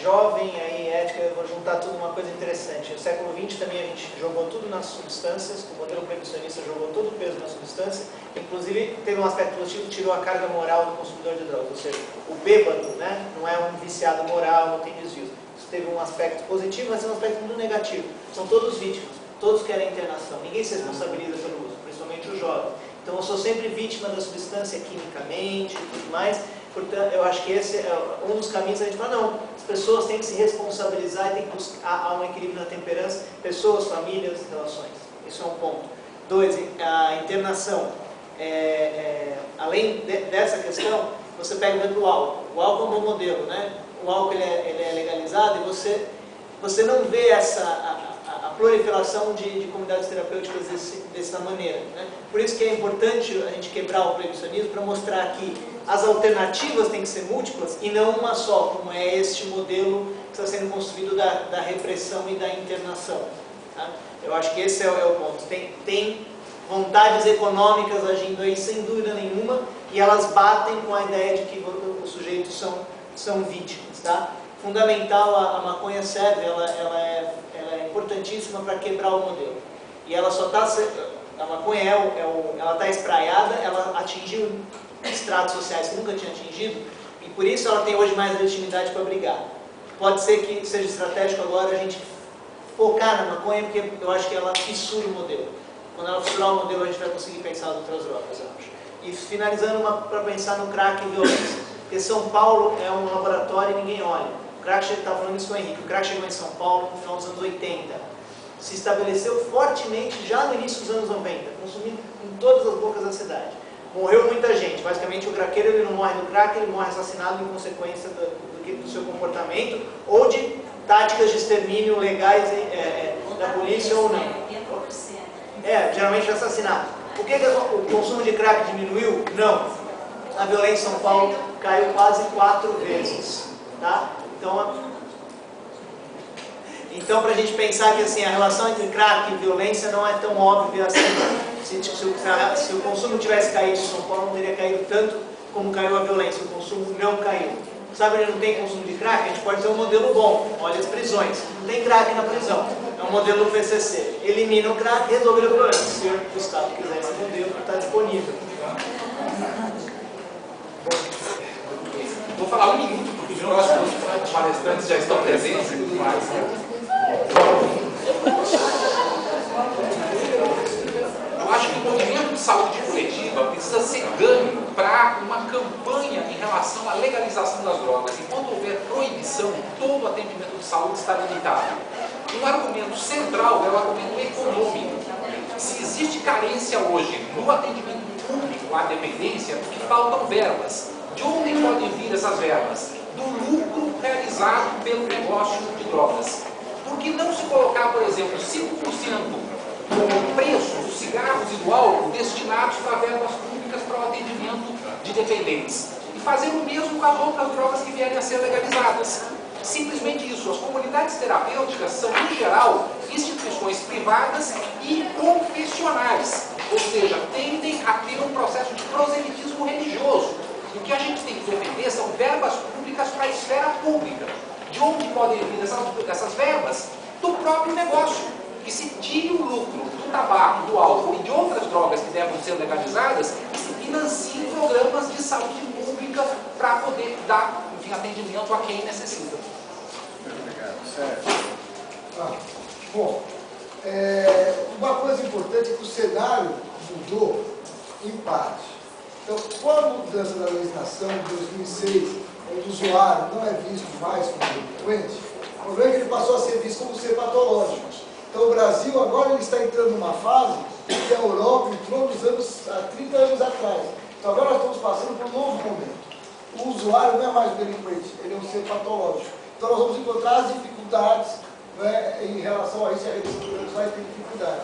jovem, aí ética, eu vou juntar tudo uma coisa interessante. No século XX também a gente jogou tudo nas substâncias, o modelo proibicionista jogou todo o peso na substância, inclusive teve um aspecto positivo, tirou a carga moral do consumidor de drogas, ou seja, o bêbado, né, não é um viciado moral, não tem desvios. Isso teve um aspecto positivo, mas tem um aspecto muito negativo. São todos vítimas, todos querem internação, ninguém se responsabiliza pelo uso, principalmente os jovens. Então eu sou sempre vítima da substância quimicamente e tudo mais. Portanto, eu acho que esse é um dos caminhos. A gente fala, não, as pessoas têm que se responsabilizar e tem que buscar há um equilíbrio na temperança, pessoas, famílias, relações. Isso é um ponto. 2, a internação. Além dessa questão, você pega o exemplo do álcool. O álcool é um bom modelo, né? O álcool ele é legalizado e você não vê a proliferação de comunidades terapêuticas dessa maneira, né? Por isso que é importante a gente quebrar o proibicionismo para mostrar que as alternativas têm que ser múltiplas e não uma só, como é este modelo que está sendo construído da repressão e da internação. Tá? Eu acho que esse é o ponto. Tem vontades econômicas agindo aí sem dúvida nenhuma e elas batem com a ideia de que os sujeitos são vítimas. Tá? Fundamental, a maconha serve, ela é importantíssima para quebrar o modelo. E ela só está... A maconha ela está espraiada, ela atingiu estratos sociais que nunca tinha atingido, e por isso ela tem hoje mais legitimidade para brigar. Pode ser que seja estratégico agora a gente focar na maconha, porque eu acho que ela fissura o modelo. Quando ela fissurar o modelo, a gente vai conseguir pensar em outras drogas, eu acho. E finalizando, para pensar no crack e violência. Porque São Paulo é um laboratório e ninguém olha. O crack, estava falando isso com o Henrique, o crack chegou em São Paulo no final dos anos 80. Se estabeleceu fortemente já no início dos anos 90, consumindo em todas as bocas da cidade. Morreu muita gente. Basicamente, o craqueiro ele não morre do crack, ele morre assassinado em consequência do seu comportamento ou de táticas de extermínio legais da polícia ou não. Geralmente é assassinato. Por que o consumo de crack diminuiu? Não. A violência em São Paulo caiu quase 4 vezes. Tá? Então, para a gente pensar que assim, a relação entre crack e violência não é tão óbvia assim. Se o consumo tivesse caído em São Paulo, não teria caído tanto como caiu a violência. O consumo não caiu. Sabe onde não tem consumo de crack? A gente pode ter um modelo bom. Olha as prisões. Não tem crack na prisão. É um modelo do PCC. Elimina o crack e resolve o problema. Se o Estado quiser esse modelo, está disponível. Vou falar 1 minuto, porque os próximos palestrantes já estão presentes e tudo mais. Eu acho que o movimento de saúde coletiva precisa ser ganho para uma campanha em relação à legalização das drogas. Enquanto houver proibição, todo o atendimento de saúde está limitado. Um argumento central é o argumento econômico. Se existe carência hoje no atendimento público à dependência, porque faltam verbas. De onde podem vir essas verbas? Do lucro realizado pelo negócio de drogas. Por que não se colocar, por exemplo, 5% como preço dos cigarros e do álcool destinados para verbas públicas para o atendimento de dependentes? E fazer o mesmo com as outras drogas que vierem a ser legalizadas. Simplesmente isso. As comunidades terapêuticas são, em geral, instituições privadas e confessionais. Ou seja, tendem a ter um processo de proselitismo religioso. O que a gente tem que defender são verbas públicas para a esfera pública. De onde podem vir essas verbas? Do próprio negócio. Que se tire o lucro do tabaco, do álcool e de outras drogas que devem ser legalizadas e se financiem programas de saúde pública para poder dar, enfim, atendimento a quem necessita. Obrigado. Certo. Bom, uma coisa importante é que o cenário mudou em parte. Então, com a mudança da legislação de 2006, onde o usuário não é visto mais como delinquente, o problema é que ele passou a ser visto como ser patológico. Então, o Brasil agora ele está entrando numa fase que a Europa entrou há 30 anos atrás. Então, agora nós estamos passando por um novo momento. O usuário não é mais delinquente, ele é um ser patológico. Então, nós vamos encontrar as dificuldades, né, em relação a isso, e a redução dos danos vai ter dificuldade.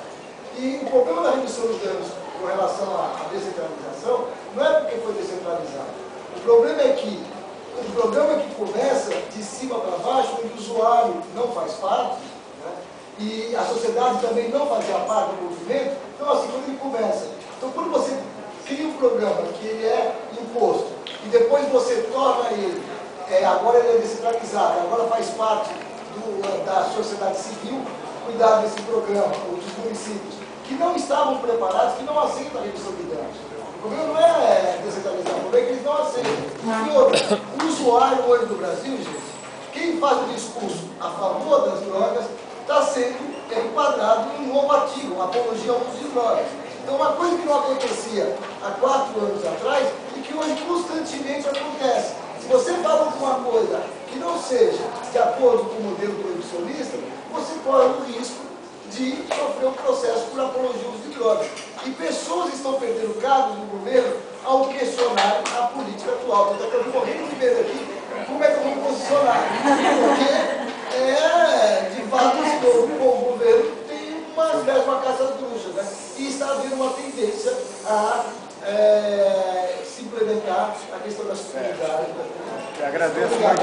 E o problema da redução dos danos com relação à descentralização não é porque foi descentralizado. O problema é que começa de cima para baixo, onde o usuário não faz parte, né, e a sociedade também não fazia parte do movimento. Então, assim, quando ele começa. Então, quando você cria um programa que ele é imposto, e depois você torna ele agora ele é descentralizado, agora faz parte da sociedade civil cuidar desse programa, dos municípios, que não estavam preparados, que não aceitam a redução de danos. O problema não é descentralizar, o problema é que eles não aceitam. E outra, o usuário hoje do Brasil, gente, quem faz o discurso a favor das drogas está sendo enquadrado em um novo artigo, uma apologia ao uso de drogas. Então, uma coisa que não acontecia há 4 anos atrás e que hoje constantemente acontece. Se você fala alguma coisa que não seja de acordo com o modelo proibicionista, você corre o risco de sofrer um processo por apologia ao uso de drogas. E pessoas estão perdendo cargos no governo ao questionar a política atual. Então, eu estou morrendo de medo aqui, como é que eu vou me posicionar? Porque, de fato, o governo tem uma espécie de uma caça às bruxas, né? E está havendo uma tendência a se implementar a questão da sustentabilidade. Eu agradeço muito.